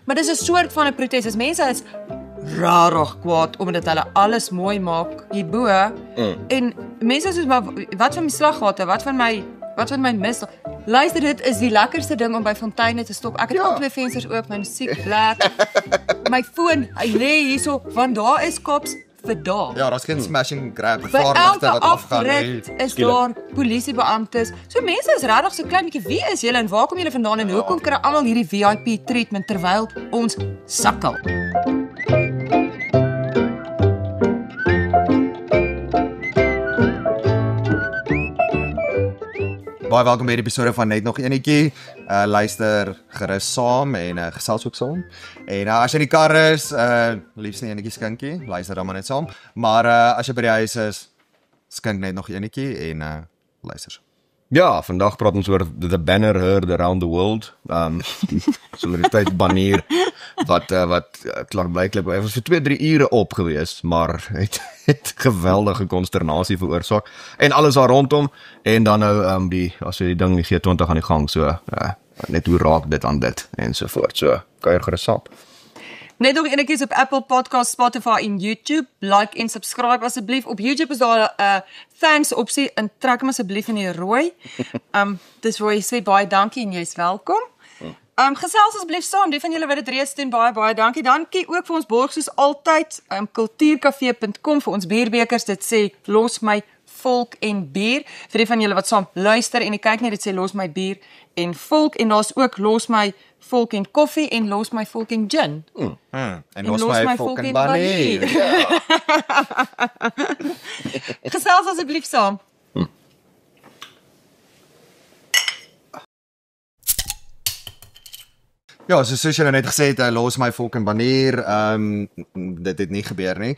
Maar dis 'n soort van 'n protes. As mense is rarig kwaad omdat hulle alles mooi maak hierbo en mense sê maar wat van my slaggate, wat van my mis. Luister, dit is die lekkerste ding om by fonteine te stop. Ek het al 2 vensters oop, my musiek blaar. My foon, hy lê hierso, want daar is cops vir dae. Ja, daar's geen smash and grab By bevaardigte elke wat afgaan afrit is daar polisiebeamptes. So mense is regtig so klein bietjie, wie is julle en waar kom julle vandaan en hoekom kry almal hierdie VIP treatment terwyl ons sukkel? Baie welkom by hierdie episode van Net Nog Enetjie. Luister gerus saam en gesels ook saam. En as jy in die kar is, liefs nie enetjie skinkie, luister dan maar net saam. Maar as jy by die huis is, skink net nog enetjie en luister. Ja, vandag praat ons oor the banner heard around the world. Die solidariteitsbanier wat klaarblijkelijk, hy was vir 2-3 ure op gewees, maar het geweldige konsternasie veroorsaak. En alles daar rondom, en dan nou as jy die ding die G20 aan die gang, so net hoe raak dit aan dit, ensovoort. So, kuier gerus saam. Net nog enetjies op Apple Podcasts, Spotify en YouTube. Like en subscribe asseblief. Op YouTube is daar 'n thanks opsie en trek hom asseblief in die rooi. Dis waar jy sê baie dankie en jy's welkom. Gesels asseblief saam, die van julle wat dit reeds doen, baie dankie. Dankie ook vir ons borg soos altyd, kultuurkafee.com vir ons bierbekers. Dit sê los my volk en bier. Vir die van julle wat saam luister en kyk net, dit sê los my bier en volk en daar's ook los my volk en koffie en los my volk en gin. En los my volk en banier. Gesels asseblief saam. Ja, soos jy net gesê het, los my volk en banier, dit het nie gebeur nie.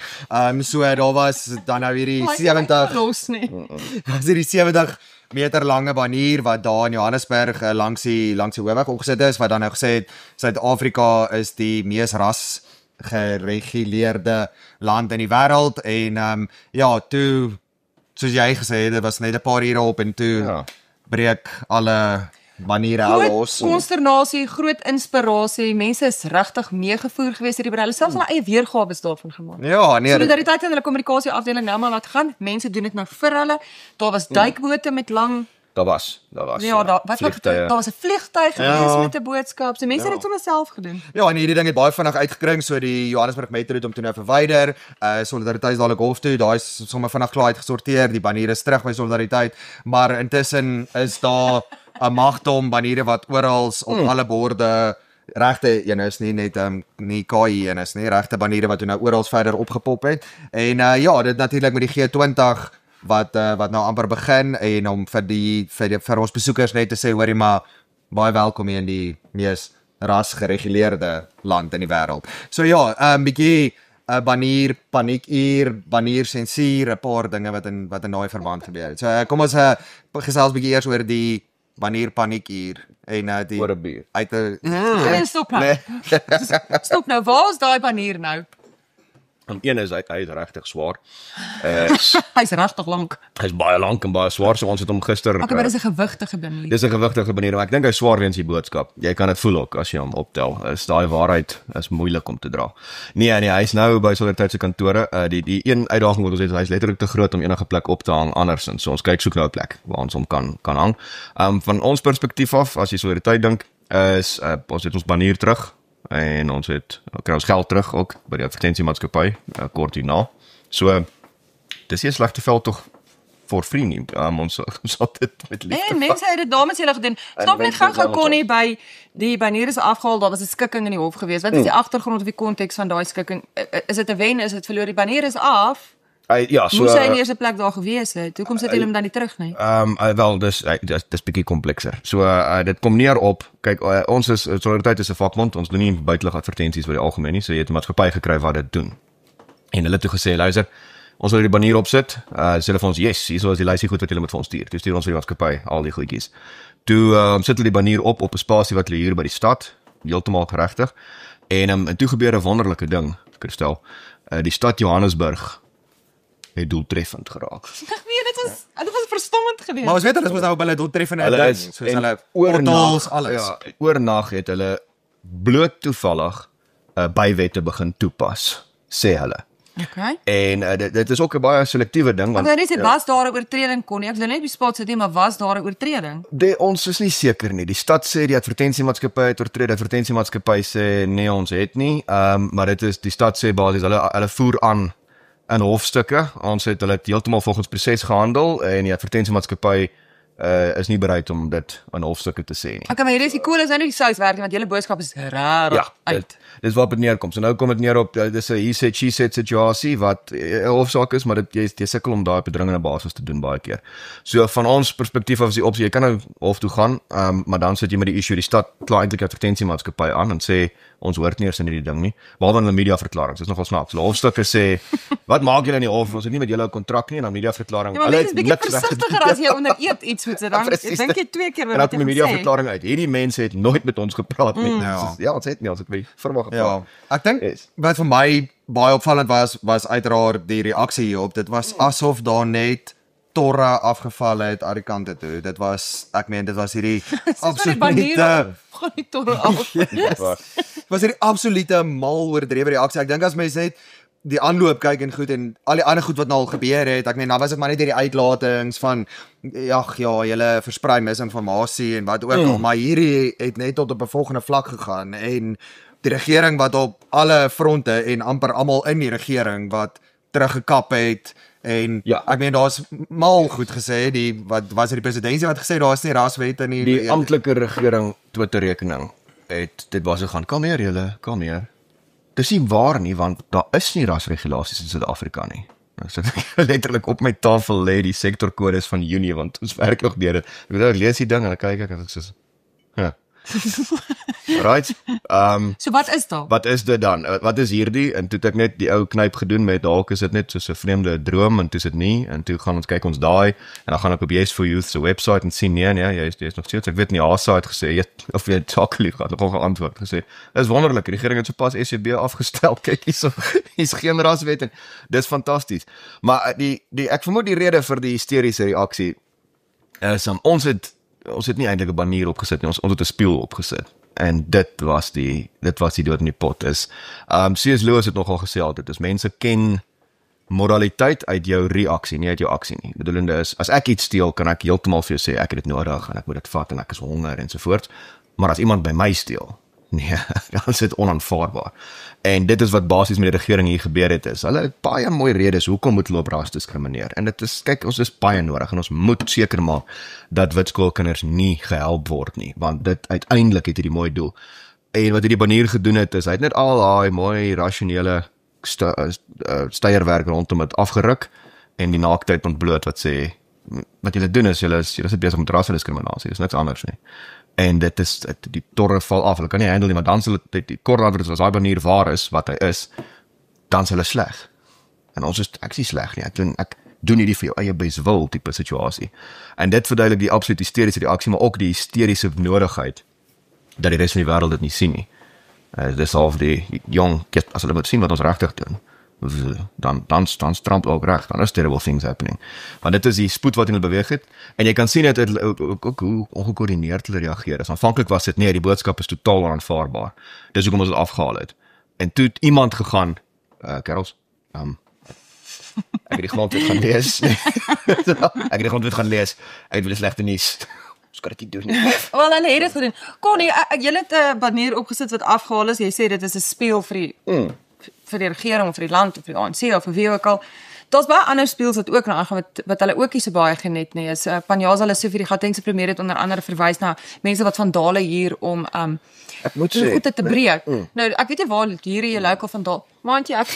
So daar was dan nou hierdie 70 los nie. Dis hierdie 70 meter lange banier wat daar in Johannesburg langs die hoofweg opgesit is, wat dan nou gesê het Suid-Afrika is die mees ras gereguleerde land in die wêreld en ja, toe soos jy gesê het, dit was net 'n paar ure op en toe breek alle baniere al los. Groot konsternasie, groot inspirasie, mense is regtig meegevoer gewees hierdie hulle selfs hulle eie weergawe daarvan gemaak. Ja, nee, Solidariteit in hulle kommunikasie afdeling nou maar laat gaan. Mense doen dit nou vir hulle. Daar was duikbote met lang Daar was ja, daar was 'n vliegtuig gewees met 'n boodskap. So mense het dit sommer self gedoen. Ja, en hierdie ding het baie vinnig uitgekring, so die Johannesburg Metro het hom toe nou verwyder. Solidariteit dadelik hof toe, daai is sommer vinnig klaar uitgesorteer. Die baniere is terug by Solidariteit, maar intussen is daar 'n magdom baniere wat oral op alle borde regte een is nie net nie KI een is nie, regte baniere wat nou oral verder opgepop het. En ja, dit natuurlik met die G20 wat nou amper begin en om vir ons besoekers net te sê, hoorie maar baie welkom hier in die mees rasgereguleerde land in die wêreld. So ja, bietjie banier panikuur, banier sensuur, 'n paar dinge wat in daai verband gebeur het. So kom ons gesels bietjie eers oor die banier panikuur en die oor 'n bier. uit 'n Stop nou. Stop nou. Waar is daai banier nou? Een is hy is regtig swaar. Hy's regtig lank. Hy's baie lank en baie swaar, so ons het hom gister. Okay, maar dis 'n gewigtige banier. Dis 'n gewigtige banier, maar ek dink hy's swaar weens die boodskap. Jy kan dit voel ook as jy hom optel. Is daai waarheid is moeilik om te dra. Nee, hy's nou by Solidariteit se kantore. Die een uitdaging wat ons het, hy's letterlik te groot om enige plek op te hang andersins. So ons soek nou 'n plek waar ons hom kan hang. Van ons perspektief af, as jy Solidariteit dink, is ons het ons banier terug. En ons kry ons geld terug ook by die advertentiemaatskappy kort hierna. So dis nie 'n slegte veld tog for free nie. Ons sal dit met liefde. En mense het dit dames julle gedoen. Stop net gou Connie by die baniere is afgehaal, daar was 'n skikking in die hof gewees. Wat is die agtergrond of die konteks van daai skikking? Is dit 'n wen, is dit verloor? Die banier is af. Ja, so moes hy in die eerste plek daar gewees het. Hoekom sit hulle hom dan nie terug nie? Wel, dis bietjie komplekser. So dit kom neer op, kyk, ons is Solidariteit is 'n vakbond, ons doen nie buitelug advertensies vir die algemeen nie, so jy het 'n maatskappy gekry wat dit doen. En hulle het toe gesê, luister, ons wil die banier opsit. Sê hulle vir ons, yes, hier is die lysie goed wat julle moet vir ons stuur. Toe stuur ons vir die maatskappy al die goedjies. Toe sit hulle die banier op 'n spasie wat hulle hier by die stad, heeltemal geregtig. En toe gebeur 'n wonderlike ding, Christel. Die stad Johannesburg het doeltreffend geraak. Nee, dit was verstommend geweest. Maar ons weet hulle is nou op hulle doeltreffende Hulle ding, is soos hulle oornag alles. Ja, oornag het hulle bloot toevallig bywette begin toepas, sê hulle. Okay. En dit is ook 'n baie selektiewe ding want Maar dit was daar 'n oortreding kon nie. Ek wil net op die spot sit nie, maar was daar 'n oortreding? Ons is nie seker nie. Die stad sê die advertensiemaatskappy het oortree. Die advertensiemaatskappy sê nee, ons het nie. Maar dit is die stad sê basies hulle voer aan in hofstukke. Ons het hulle heeltemal volgens proses gehandel en die advertensiemaatskappy is nie bereid om dit aan hofstukke te sê nie. Okay, maar hierdie is die cool is nou nie die souswerk want julle boodskap is rarig uit. Dis wat dit neerkom. So nou kom dit neer op dis 'n he said she said situasie wat 'n hofsaak is, maar jy sukkel om daai op 'n dringende basis te doen baie keer. So van ons perspektief af is die opsie jy kan nou hof toe gaan, maar dan sit jy met die issue die stad kla eintlik advertensiemaatskappy aan en sê ons hoort nie eens in hierdie ding nie. Behalwe in 'n mediaverklaring. Dis nogal snaaks. Die hofstukke sê wat maak julle in die hof? Ons het nie met julle 'n kontrak nie en dan mediaverklaring. Ja, maar dit is bietjie versigtiger as jy onder eed iets moet sit dan. Ek dink jy 2 keer wat jy mediaverklaring uit. Hierdie mense het nooit met ons gepraat nie. Ja, ons het nie, ons het by firma gepraat. Ja, ek dink wat vir my baie opvallend was uiteraard die reaksie hierop. Dit was asof daar net torre afgeval het aan die kante toe. Dit was dit was hierdie absolute torre af. Was hierdie absolute mal oordrewe reaksie. Ek dink as mens net die aanloop kyk en goed en al die ander goed wat nou al gebeur het, nou was dit maar net hierdie uitlatings van julle versprei misinformasie en wat ook al, maar hierdie het net tot op 'n volgende vlak gegaan en die regering wat op alle fronte en amper almal in die regering wat teruggekap het en daar's mal goed gesê, wat was die presidentsie wat gesê daar is nie raswette nie. Die amptelike regering Twitter rekening dit was gegaan, kom hier. Dis nie waar nie, want daar is nie rasregulasies in Suid-Afrika nie. Nou sit ek letterlik op my tafel lê die sektorkodes van Junie, want ons werk nog deur dit. Ek lees die ding en dan kyk ek en ek sê, ja. Right. So wat is daar? Wat is dit dan? Wat is hierdie? En toe het ek net die ou knyp gedoen met dalk is dit net so 'n vreemde droom en toe is dit nie en toe gaan ons kyk ons daai en dan gaan ek op Yes for Youth se website en sien nee, jy is nog steeds ek weet nie ASA het gesê of jy Takelie het nog geantwoord gesê. Dis wonderlik. Die regering het sopas SCB afgestel. Kyk hier's geen raswet en dis fantasties. Maar ek vermoed die rede vir die hysteriese reaksie is ons het nie eintlik 'n banier opgesit nie. Ons het 'n spieël opgesit. En dit was die dood in die pot is. C.S. Lewis het nogal gesê altyd, dis mense ken moraliteit uit jou reaksie, nie uit jou aksie nie. Bedoelende is, as ek iets steel, kan ek heeltemal vir jou sê, ek het dit nodig, en ek moet dit vat, en ek is honger, ensovoorts. Maar as iemand by my steel, nee, dan is dit onaanvaarbaar. En dit is wat basies met die regering hier gebeur het is. Hulle het baie mooi redes, hoekom moet hulle op ras diskrimineer? En dit is, kyk, ons is baie nodig, en ons moet seker maak, dat witskoolkinders nie gehelp word nie, want dit uiteindelik het hierdie mooi doel. En wat hierdie banier gedoen het, is, hy het net al daai mooi rasionele steierwerk rondom het afgeruk, en die naaktheid ontbloot wat sê, wat julle doen is, julle is besig met rassediskriminasie, dis niks anders nie. En dit is, die torre val af, hulle kan nie handle nie, maar dan sal die kort antwoord, as die banier waar is, wat hy is, dan is hulle sleg. En ons is, ek is sleg nie, ek doen hierdie vir jou eie beswil type situasie. En dit verduidelik die absoluut hysteriese reaksie, maar ook die hysteriese nodigheid, dat die rest van die wêreld dit nie sien nie. Dis half die jong, as hulle moet sien wat ons regtig doen, dan stramp ook reg, dan is terrible things happening. Want dit is die spoed wat hulle beweeg het, en jy kan sien dat het ook hoe ongekoördineerd hulle reageer. Dus aanvanklik was dit, nee, die boodskap is totaal onaanvaarbaar. Dis hoekom ons het afgehaal het. En toe het iemand gegaan, kerels, ek het die grondwet gaan lees, ek het weer slegte nuus. Ons kan dit nie doen nie. Wel, hulle het dit gedoen. Connie, julle het 'n banier opgesit wat afgehaal is, jy sê dit is 'n speel vir die regering of vir die land of vir die ANC of vir wie ook al. Daar's baie ander speels wat ook aangaan wat hulle ook nie so baie geniet nie. Is Panyaza Lesufi, die Gautengse premier, het onder andere verwys na mense wat vandale hier om ek moet sê goede te breek. Nou, ek weet nie waar hier in jou local vandaal. Maandjie, ek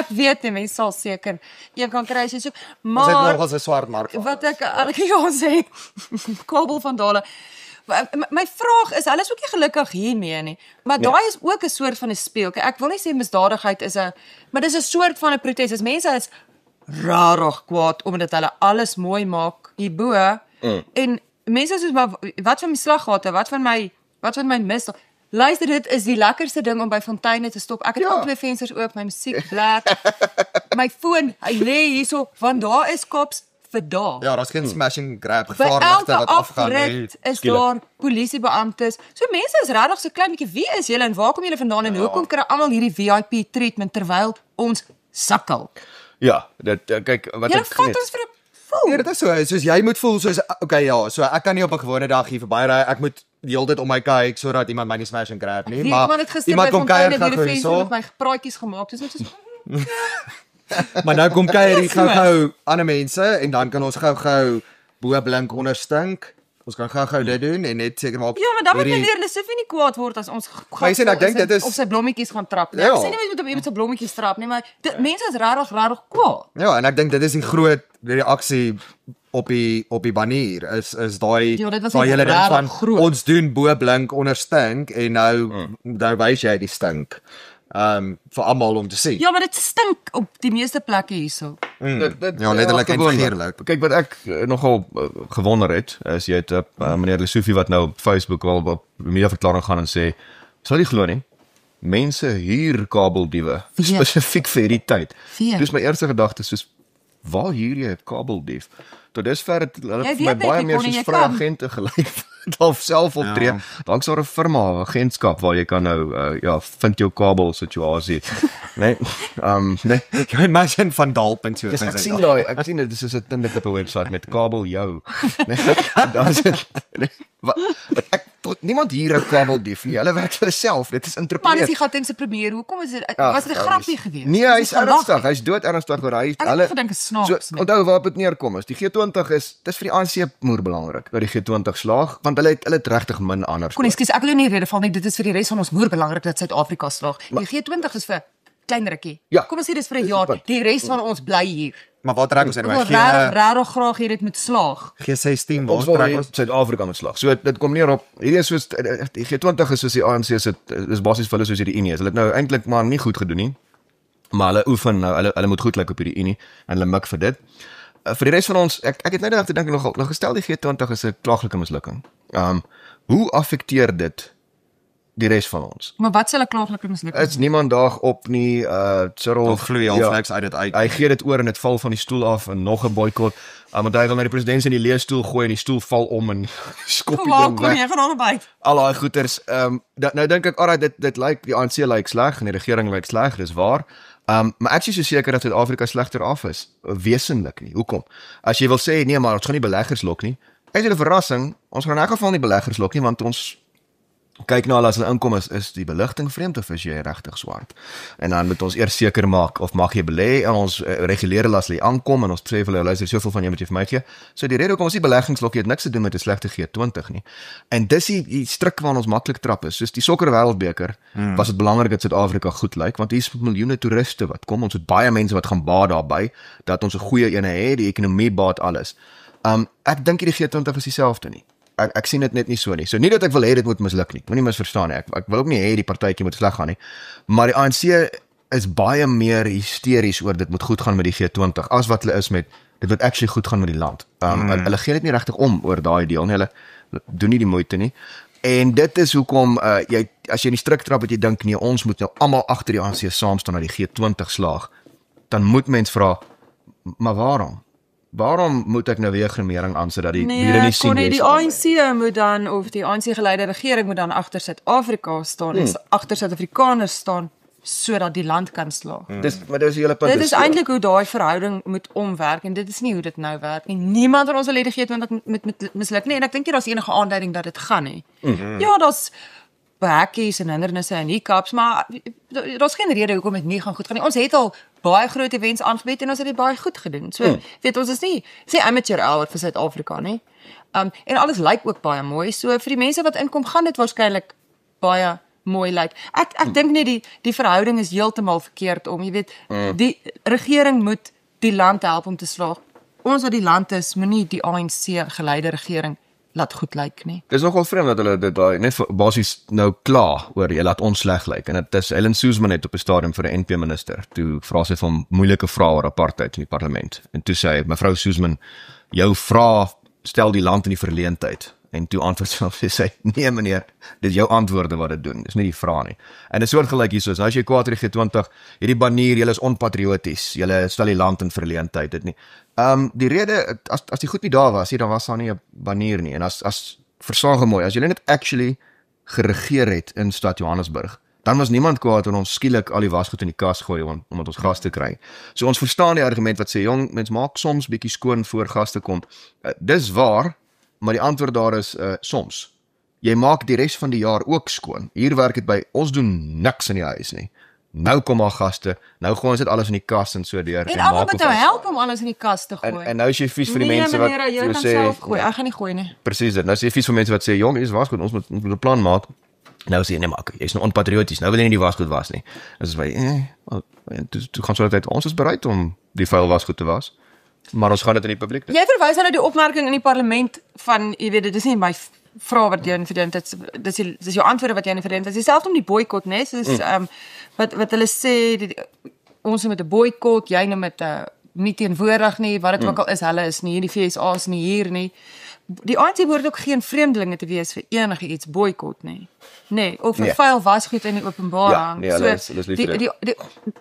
weet nie, mense sal seker een kan kry as jy soek. Ons het Maar nog as 'n swart mark. wat ek sê, kabelvandale. My vraag is, hulle is ook nie gelukkig hiermee nie, maar daai is ook 'n soort van 'n speel. Ek wil nie sê misdadigheid is maar dis 'n soort van 'n protes. As mense is rarig kwaad omdat hulle alles mooi maak hierbo en mense soos maar wat van my slaggate, wat van my misdaad. Luister, dit is die lekkerste ding om by fonteine te stop. Ek het al 2 vensters oop, my musiek black, my foon, hy lê hierso, want daar is cops vir dae. Ja, daar's geen smash and grab By gevaarligte elke wat afgaan nie. afrit is daar polisiebeamptes. So mense is regtig so klein bietjie, wie is julle en waar kom julle vandaan en hoekom kry almal hierdie VIP treatment terwyl ons sukkel? Ja, dit kyk wat Julle ek vat ons vir 'n fool. Nee, dit is soos jy moet voel soos okay ja, so ek kan nie op 'n gewone dag hier verby ry. Ek moet die hele tyd om my kyk sodat iemand my nie smash and grab nie, maar iemand het gister iemand by kom kuier Fontaine deur die gou venster so. met my praatjies gemaak. Dis net soos Maar nou kom kuier hier gou ander mense en dan kan ons gou bo blink onder stink. Ons kan gou dit doen en net seker maak ja, maar dan moet meneer Lesofie nie kwaad word as ons Maar jy sien, ek dink dit is- op sy blommetjies gaan trap. Nee, Ja. ek sê nie jy moet op iemand se blommetjies trap nie, maar mense is regtig kwaad. Ja, en ek dink dit is die groot reaksie op die banier is daai Ja, dit was daai net hele ding regtig van groot. ons doen bo blink onder stink en nou wys jy die stink. Vir almal om te sien. Ja, maar dit stink op die meeste plekke hierso. Ja, letterlik en gewoon- figuurlik. Kyk wat ek nogal gewonder het, is jy het meneer Lesofie wat nou op Facebook wel op media verklaring gaan en sê, sal jy glo nie? Mense huur kabeldiewe Wie? spesifiek vir hierdie tyd. Wie? Dis my eerste gedagte soos waar huur jy 'n kabeldief? Tot dusver het hulle Jy vir my weet net, baie jy meer kon nie, soos jy vrye kan. agente gelyk dalk self optree. Ja. Dalk sou 'n firma, 'n agentskap waar jy kan nou vind jou kabel situasie. Nee. Nee. Jy imagine van Dalpunt so. Ek sien daai, ek sien dit is soos 'n Tinder op 'n webwerf met kabel jou. Nee, daar's dit. Nee, wat ek tot niemand hier 'n kabeldief nie. Hulle werk vir hulself. Dit is Maar interpreteer. dis die gat in se premier. Hoekom is dit was dit 'n grappie geweest? Nee, Was hy's dit gelag? ernstig. Hy's dood ernstig oor hy Ek het gedink is snaaks. So, onthou waarop dit neerkom is. Die G20 dis vir die ANC moer belangrik dat die G20 slaag, want hulle het regtig min anders. Kon ekskuus, ek wil jou nie rede val nie. Dit is vir die res van ons moer belangrik dat Suid-Afrika slaag. Die G20 is vir klein rukkie. Ja. Kom ons sê dis vir 'n jaar. Die res van ons bly hier. Maar wat trek ons in? Ons wil regtig graag hier dit moet slaag. G16 Ons waar wil trek hê ons? Suid-Afrika moet slag. So dit kom neer op hierdie is soos die G20 is soos die ANC se is basies vir hulle soos hierdie Unie is. Hulle het nou eintlik maar nie goed gedoen nie. Maar hulle oefen nou, hulle moet goed lyk op hierdie Unie en hulle mik vir dit. Vir die res van ons, ek het nou net te dink nog gestel die G20 is 'n klaaglike mislukking. Hoe affekteer dit die res van ons? Maar wat sal 'n klaaglike mislukking? Is niemand daag op nie, Cyril Of gloei half niks uit dit uit. Hy gee dit oor en dit val van die stoel af en nog 'n boikot. Want hy wil na die president in die leesstoel gooi en die stoel val om en skop die Waar ding kom weg. jy van albei? Al daai goeters. Nou dink ek, alright, dit lyk die ANC lyk sleg en die regering lyk sleg, dis waar. Maar ek is so seker dat Suid-Afrika slegter af is. Wesenlik nie. Hoekom? As jy wil sê nee, maar ons gaan nie beleggers lok nie. Is dit 'n verrassing? Ons gaan in elk geval nie beleggers lok nie want ons kyk na as hulle inkom is die beligting vreemd of is jy regtig swart. En dan moet ons eers seker maak of mag jy belê en ons reguleer hulle as hulle aankom en ons sê vir hulle luister soveel van jy moet jy vir my gee. So die rede hoekom ons nie beleggingslokkie het niks te doen met 'n slegte G20 nie. En dis die struik waar ons maklik trap is. Soos die sokker wêreldbeker was dit belangrik dat Suid-Afrika goed lyk want hier's miljoene toeriste wat kom. Ons het baie mense wat gaan baat daarby dat ons 'n goeie ene het, die ekonomie baat alles. Ek dink die G20 is dieselfde nie. Ek sien dit net nie so nie. So nie dat ek wil hê dit moet misluk nie. Moenie misverstaan nie. Ek wil ook nie hê die partytjie moet sleg gaan nie. Maar die ANC is baie meer hysteries oor dit moet goed gaan met die G20 as wat hulle is met dit moet actually goed gaan met die land. Hulle gee dit nie regtig om oor daai deel nie. Hulle doen nie die moeite nie. En dit is hoekom jy as jy in die struik trap wat jy dink nee, ons moet nou almal agter die ANC saam staan dat die G20 slaag, dan moet mens vra, maar waarom? Waarom moet ek nou weer gremering aansit dat die bure nie sien nie, jy die saam? ANC moet dan of die ANC geleide regering moet dan agter Suid-Afrika staan en agter Suid-Afrikaners staan sodat die land kan slaag. Maar dis die hele punt. Dit is eintlik hoe daai verhouding moet omwerk en dit is nie hoe dit nou werk nie. Niemand van ons wil hê die G20 met misluk nie en ek dink nie daar's enige aanduiding dat dit gaan nie. Ja, daar's hekkies en hindernisse en hiccups, maar daar's geen rede hoekom dit nie gaan goed gaan nie. Ons het al baie groot events aangebied en ons het dit baie goed gedoen. So, weet ons is nie sê amateur hour vir Suid-Afrika nie. En alles lyk ook baie mooi. So vir die mense wat inkom, gaan dit waarskynlik baie mooi lyk. Ek dink nie die verhouding is heeltemal verkeerd om, jy weet, die regering moet die land help om te slaag. Ons wat die land is, moenie die ANC geleide regering laat goed lyk nie. Dis nogal vreemd dat hulle dit daai net basies nou kla oor jy laat ons sleg lyk en dit is Helen Suzman het op 'n stadium vir 'n NP minister toe vra sy van moeilike vrae oor apartheid in die parlement en toe sê mevrou Suzman jou vrae stel die land in die verleentheid En toe antwoord sy, nee meneer, dit is jou antwoorde wat dit doen, dis nie die vraag nie. En dit is soortgelyk hier soos, as jy kwaad oor die G20, hierdie banier, julle is onpatrioties, julle stel die land in verleentheid, dit nie. Die rede, as die goed nie daar was, dan was daar nie 'n banier nie, en as versage mooi, as julle net actually geregeer het in stad Johannesburg, dan was niemand kwaad en ons skielik al die wasgoed in die kas gooi omdat ons gaste kry. So ons verstaan die argument wat sê, jong, mens maak soms bietjie skoon voor gaste kom. Dis waar, maar die antwoord daar is soms. Jy maak die res van die jaar ook skoon. Hier werk dit by, ons doen niks in die huis nie. Nou kom maar gaste, nou gooi ons dit alles in die kas en so deur. En almal moet nou help om alles in die kas te gooi. En nou is jy vies vir die mense wat jy kan self gooi. Ek gaan nie gooi nie. Presies dit. Nou is jy vies vir mense wat sê, jong, hier is wasgoed, ons moet 'n plan maak. Nou sê jy, nee maar, jy's nou onpatrioties, nou wil jy nie die wasgoed was nie. Dis is by, toe gaan so dat ons is bereid om die vuil wasgoed te was, maar ons gaan dit in die publiek doen. Jy verwys nou die opmerking in die parlement van, jy weet, dit is nie my vraag wat jy in verdient, dit is jou antwoorde wat jy in verdient, dit is selfs om die boykot, né, soos, wat hulle sê, ons met 'n boykot, jy nou met 'n nie teenwoordig nie, wat dit ook al is, hulle is nie hier, die FSA is nie hier nie. Die ANC behoort ook geen vreemdelinge te wees vir enige iets boykot nie. Nee, of vir vuil wasgoed in die openbaar hang. Ja, nee,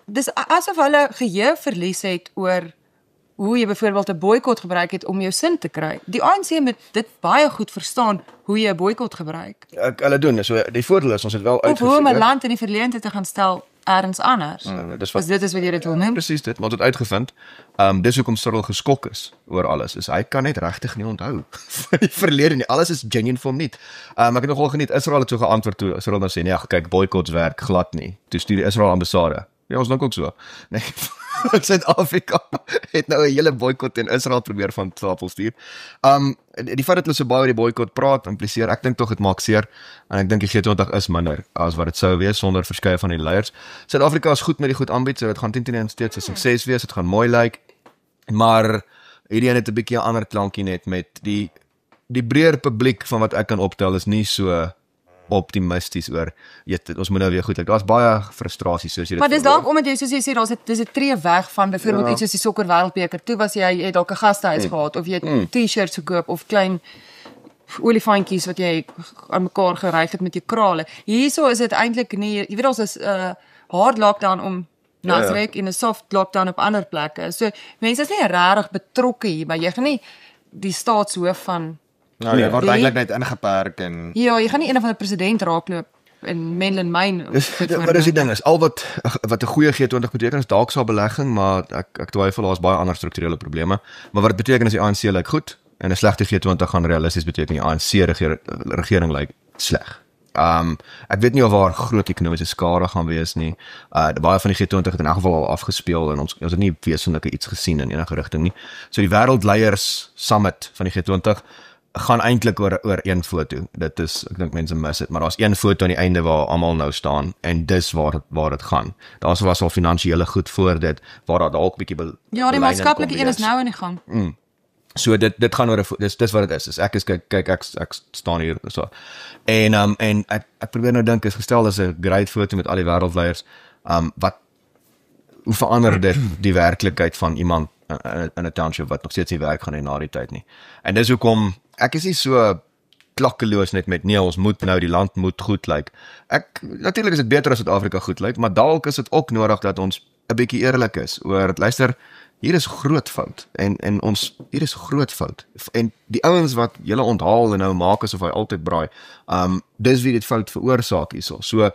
dis asof hulle geheue verlies het oor hoe jy byvoorbeeld 'n boykot gebruik het om jou sin te kry. Die ANC moet dit baie goed verstaan hoe jy 'n boykot gebruik. Hulle doen, so die voordeel is ons het wel uitgefigure. Of hoe om 'n land in die verleentheid te gaan stel ergens anders. Dit is wat jy dit wil noem. Presies dit, maar ons het uitgevind. Dis hoekom Cyril geskok is oor alles. Is hy kan net regtig nie onthou van die verlede nie. Alles is genuine vir hom nie. Ek het nogal geniet. Israel het so geantwoord toe Cyril nou sê, nee, kyk, boykots werk glad nie. Toe stuur die Israel ambassade. Ja, ons dink ook so. Nee. Suid-Afrika het nou 'n hele boykot teen Israel probeer van tafel stuur. Die feit dat hulle so baie oor die boykot praat, impliseer, ek dink tog dit maak seer en ek dink die G20 is minder as wat dit sou wees sonder verskeie van die leiers. Suid-Afrika is goed met die goed aanbied, so dit gaan teen steeds 'n sukses wees, dit gaan mooi lyk. Maar hierdie een het 'n bietjie 'n ander klankie net met die breër publiek van wat ek kan optel is nie so optimisties oor ons moet nou weer goed lyk. Daar's baie frustrasie soos jy dit. Maar dis dalk omdat jy soos jy sê dis 'n tree weg van byvoorbeeld iets soos die sokker wêreldbeker. Toe was jy het dalk 'n gastehuis gehad of jy het T-shirts gekoop of klein olifantjies wat jy aan mekaar geryf het met jou krale. Hierso is dit eintlik nie, jy weet ons is hard lockdown om Nasrek en 'n soft lockdown op ander plekke. So mense is nie regtig betrokke hier, maar jy gaan nie die staatshoof van nou word eintlik net ingeperk en ja, jy gaan nie een of ander president raakloop in Menlyn Mine. Maar dis die ding is al wat 'n goeie G20 beteken is dalk sal belegging, maar ek twyfel daar's baie ander strukturele probleme. Maar wat dit beteken is die ANC lyk goed en 'n slegte G20 gaan realisties beteken die ANC regering lyk sleg. Ek weet nie of daar groot ekonomiese skade gaan wees nie. Baie van die G20 het in elk geval al afgespeel en ons het nie wesenlike iets gesien in enige rigting nie. So die wêreldleiers summit van die G20 gaan eintlik oor een foto. Dit is, ek dink mense mis dit, maar daar's een foto aan die einde waar almal nou staan en dis waar dit gaan. Daar was al finansiële goed voor dit waar daar dalk bietjie ja, die maatskaplike een is nou in die gang. So dit gaan oor dis wat dit is. Ek is kyk ek staan hier so. En ek probeer nou dink is gestel as 'n great foto met al die wêreldleiers. Hoe verander dit die werklikheid van iemand in 'n township wat nog steeds nie werk gaan hê na die tyd nie. En dis hoekom ek is nie so klakkeloos net met nee, ons moet nou die land moet goed lyk. Natuurlik is dit beter as Suid-Afrika goed lyk, maar dalk is dit ook nodig dat ons 'n bietjie eerlik is oor luister, hier is groot fout en hier is groot fout. En die ouens wat julle onthaal en nou maak asof hy altyd braai, dis wie dit fout veroorsaak hierso. So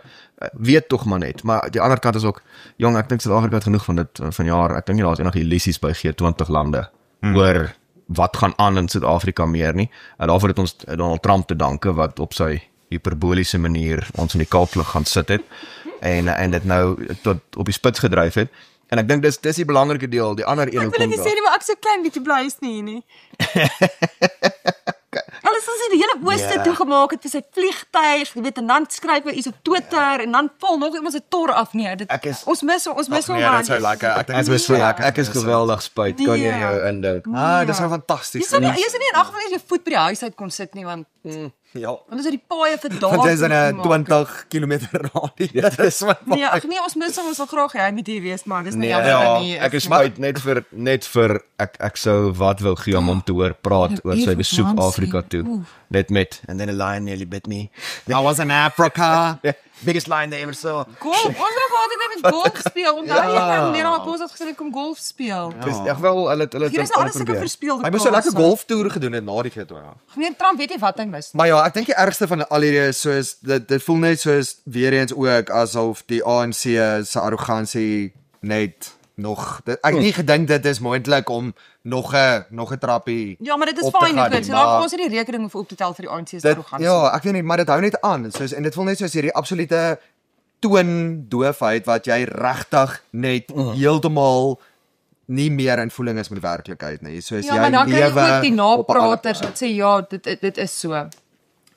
weet tog maar net, maar die ander kant is ook jong, ek dink Suid-Afrika het genoeg van dit vanjaar. Ek dink nie daar's enige illusies by G20 lande oor wat gaan aan in Suid-Afrika meer nie. En daarvoor het ons Donald Trump te danke wat op sy hiperboliese manier ons in die kalklig gaan sit het en dit nou tot op die spits gedryf het. En ek dink dis die belangrike deel, die ander een hoekom. Ek wil net sê nie, maar ek so klein bietjie bly is nie. Alles is die hele ooste toegemaak het vir sy vliegtuig, jy weet, en dan skryf hy iets op Twitter en dan val nog iemand se tor af nie. Ons mis hom maar. Ek is geweldig spyt. Kan jy jou indink? Dis nou fantasties. Jy sou nie in ag geval jy voet by die huis uit kon sit nie want Ja. Want is die paaie vir dae. Want dis in 'n 20 km radius. Dit is so Nee, ag nee, ons wil graag hy moet hier wees, maar dis nie Nee, jammer ek is spyt net vir ek sou wat wil gee om hom te hoor praat oor sy besoek Afrika toe. Net met and then a lion nearly bit me. I was in Africa. Biggest lion they ever saw. Golf, ons het altyd met golf speel. Onthou jy nou meneer Apos het gesê kom golf speel. Dis ek wel hulle Hier is alles sulke verspeelde. Hy moes 'n lekker golftoer gedoen het na die G2. Meneer Trump weet nie wat hy mis. Maar ja, ek dink die ergste van al hierdie is soos dit voel net soos weer eens ook asof die ANC se arrogansie net nog ek het nie gedink dit is moontlik om nog 'n trappie. Ja, maar dit is op te fyn gaan ek nie, weet. maar Ons het die rekening hoef op te tel vir die ANC se dit, arrogansie. ja, ek weet nie, maar dit hou net aan. Soos en dit voel net soos hierdie absolute toondoofheid wat jy regtig net heeltemal nie meer in voeling is met die werklikheid nie. Soos Ja, jy maar dan kry jy lewe ook die op 'n ander napraters wat sê ja, dit is so.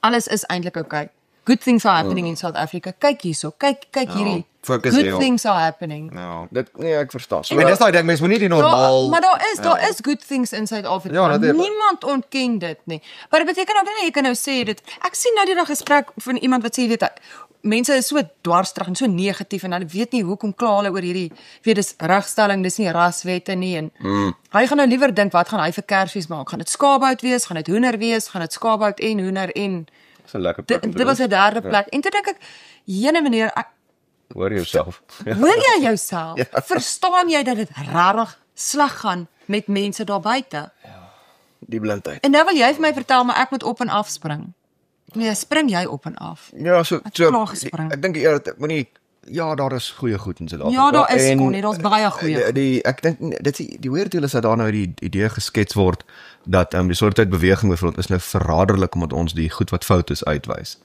Alles is eintlik okay. Good things are happening in South Africa. Kyk hierso. Kyk hierdie. focus Good hierop. things are happening. Ja. Dit nee, ek verstaan. So, En dis daai ding, mens moet nie die normaal Maar daar is good things in Suid-Afrika. Ja, natuurlijk. Niemand ontken dit nie. Maar dit beteken ook nie jy kan nou sê dit. Ek sien nou die dag 'n gesprek van iemand wat sê weet mense is so dwarsstrig en so negatief en hulle weet nie hoekom kla hulle oor hierdie weet dis regstelling, dis nie raswette nie en hy gaan nou liewer dink wat gaan hy vir Kersfees maak? Gaan dit skaapbout wees? Gaan dit hoender wees? Gaan dit skaapbout en hoender en dis 'n lekker plek. dit was 'n derde plek. En toe dink ek, jene meneer, hoor jouself. hoor jy jouself? Verstaan jy dat dit regtig sleg gaan met mense daar buite? Die blindheid. En nou wil jy vir my vertel maar ek moet op en af spring. Nee, spring jy op en af? Ja, so klaar gespring. ek dink eers ek moenie ja, daar is goeie goed in Suid-Afrika. Ja, daar is En, Connie, daar's baie goeie. Ek dink dit die weird deel is dat daar nou die idee geskets word dat die soort tyd beweging byvoorbeeld is nou verraderlik omdat ons die goed wat fout is uitwys.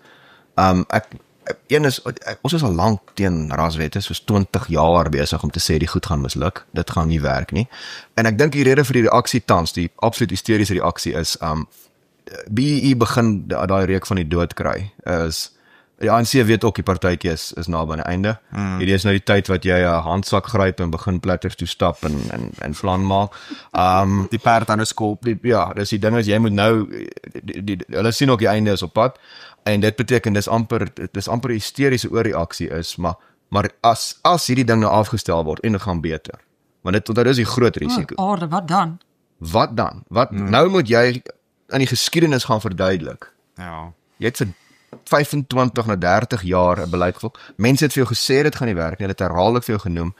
Ons is al lank teen raswette, soos 20 jaar besig om te sê die goed gaan misluk. Dit gaan nie werk nie. En ek dink die rede vir die reaksie tans, die absoluut hysteriese reaksie is BEE begin daai reuk van die dood kry. Is die ANC weet ook die partytjie is naby aan die einde. Hierdie is nou die tyd wat jy 'n handsak gryp en begin platters toe stap en plan maak. die perd aan 'n skop. Ja, dis die ding is jy moet nou hulle sien ook die einde is op pad en dit beteken dis amper hysteriese oorreaksie is, maar as hierdie ding nou afgestel word en dit gaan beter. Want dit is die groot risiko. Aarde, wat dan? Wat dan? Nou moet jy in die geskiedenis gaan verduidelik. Ja. Jy het vir 25 na 30 jaar 'n beleid gevolg. Mense het vir jou gesê dit gaan nie werk nie. Hulle het herhaaldelik vir jou genoem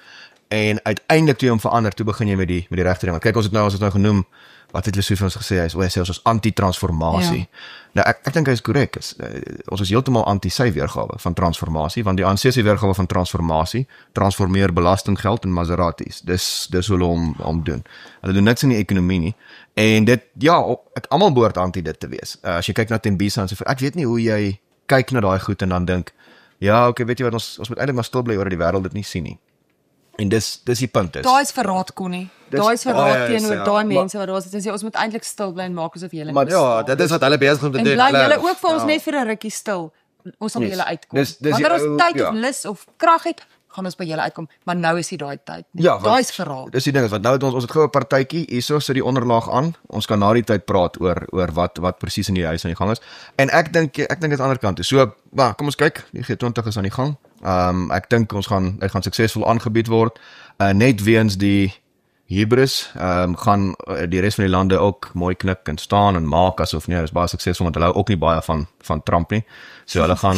en uiteindelik toe jy hom verander, toe begin jy met die regte ding. Want kyk ons het nou genoem wat het hulle so vir ons gesê? Hy sê ons is anti-transformasie. Ja. Nou ek dink hy is korrek. Ons is heeltemal anti sy weergawe van transformasie, want die ANC se weergawe van transformasie transformeer belastinggeld in Maseratis. Dis hoe hulle hom doen. Hulle doen niks in die ekonomie nie. En dit almal behoort anti dit te wees. As jy kyk na Tembisa en so ek weet nie hoe jy kyk na daai goed en dan dink ja, okay, weet jy wat ons moet eintlik maar stil bly oor dat die wêreld dit nie sien nie. En dis die punt is. Daai is verraad Connie. Daai is verraad is, teenoor ja. daai mense wat daar was. Dit sê ons moet eintlik stil bly en maak asof julle Maar Ja, dit is wat hulle besig om te en doen. bly Hulle- julle ook vir ons net vir 'n rukkie stil. Ons sal by Yes. julle uitkom. Dis die Wanneer ou- ons tyd ja. of lus of krag het, gaan ons by julle uitkom, maar nou is nie daai tyd nie. Ja, want- daai is verraad. Dis die ding is wat nou het ons het gou 'n partytjie hierso sit die onderlaag aan. Ons kan na die tyd praat oor wat presies in die huis aan die gang is. En ek dink dit aan die ander kant is. So, kom ons kyk, die G20 is aan die gang. Ek dink dit gaan suksesvol aangebied word. Net weens die hubris gaan die res van die lande ook mooi knik en staan en maak asof nee, dis baie suksesvol want hulle hou ook nie baie van Trump nie. So hulle gaan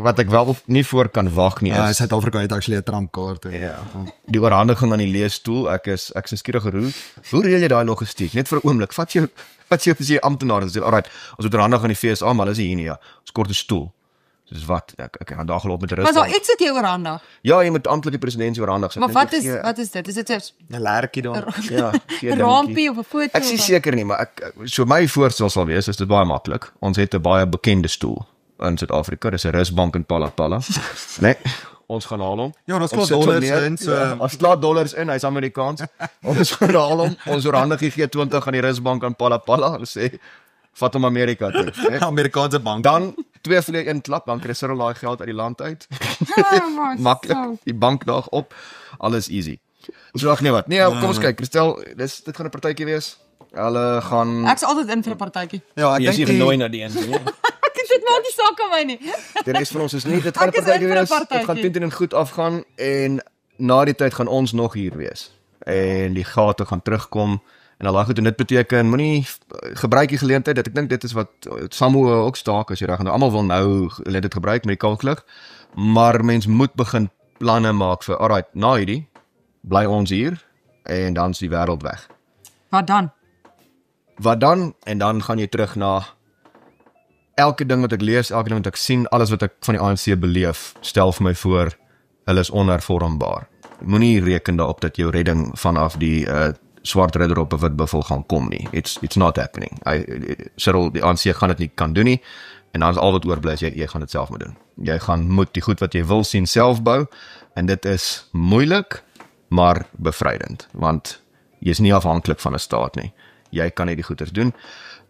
wat ek wel nie voor kan wag nie Ja, is Suid-Afrika het actually 'n Trump-kaart. ja. Die oorhandiging aan die leesstoel. Ek is skieurig geroer. Hoe reël jy daai logistiek? Net vir 'n oomblik. Vat jy as jy amptenaar en sê, "Alright, ons moet oorhandig aan die FSA, maar dis hier nie ja. Ons kort 'n stoel." Dis wat? Ek gaan daar geloop met 'n rus. Maar daar iets wat jy oorhandig. Ja, jy moet amptelik die presidentsie oorhandig. Maar wat is dit? Is dit 'n lertjie daar. Ja, 'n rampie of 'n foto? Ek is seker nie, maar so my voorstel sal wees, is dit baie maklik. Ons het 'n baie bekende stoel in Suid-Afrika. Dis 'n rusbank in Palapala. Nee, ons gaan haal hom. Ja, ons Ons klaar sit hom dollars neer. in, so Ja, ons slaat dollars in, hy's Amerikaans. Ons gaan haal hom. Ons oorhandig die G20 aan die rusbank in Palapala. Hulle sê vat hom Amerika toe. Nee. Amerikaanse bank. Dan 2 vlieg in klap, dan kry Cyril daai geld uit die land uit. Maklik, die bankdag op, alles easy. So ag nee wat. Nee, kom ons kyk. Christel, dit gaan 'n partytjie wees. Hulle gaan Ek's altyd in vir 'n partytjie. Ja, jy is nie die- genooi na die een nie. Dit maak nie saak aan my nie. Die res van ons is nie, dit gaan 'n Ek is partytjie in vir 'n wees. Dit partytjie. gaan teen en goed afgaan en na die tyd gaan ons nog hier wees. En die gate gaan terugkom en al daai goed en dit beteken moenie gebruik die geleentheid. Ek dink dit is wat Samoa ook staak as jy reg. Almal wil nou dit gebruik met die kalklig. Maar mens moet begin planne maak vir alright, na hierdie bly ons hier en dan is die wêreld weg. Wat dan? Wat dan? En dan gaan jy terug na elke ding wat ek lees, elke ding wat ek sien, alles wat ek van die ANC beleef, stel vir my voor, hulle is onhervormbaar. Moenie reken daarop dat jou redding vanaf die swart ridder op 'n wit buffel gaan kom nie. It's not happening. Cyril, die ANC gaan dit nie kan doen nie. En dan is al wat oorbly is jy gaan dit self moet doen. Jy gaan moet die goed wat jy wil sien self bou en dit is moeilik, maar bevrydend, want jy is nie afhanklik van 'n staat nie. Jy kan net die goeders doen.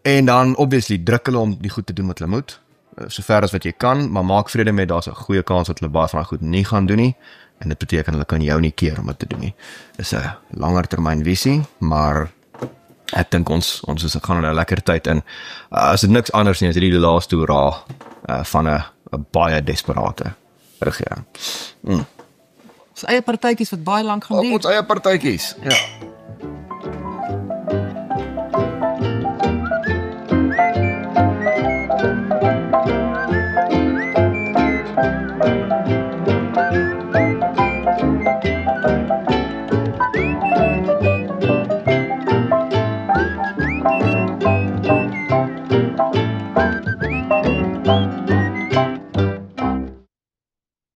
En dan obviously druk hulle om die goed te doen wat hulle moet, sover as wat jy kan, maar maak vrede met daar's 'n goeie kans dat hulle baie van daai goed nie gaan doen nie. En dit beteken hulle kan jou nie keer om dit te doen nie. Dis 'n langer termyn visie, maar ek dink ons gaan in 'n lekker tyd in. As dit niks anders nie, is hierdie die laaste hoera van 'n baie desperate regering. Ons eie partytjies wat baie lank gaan duur. Ons eie partytjies. Ja.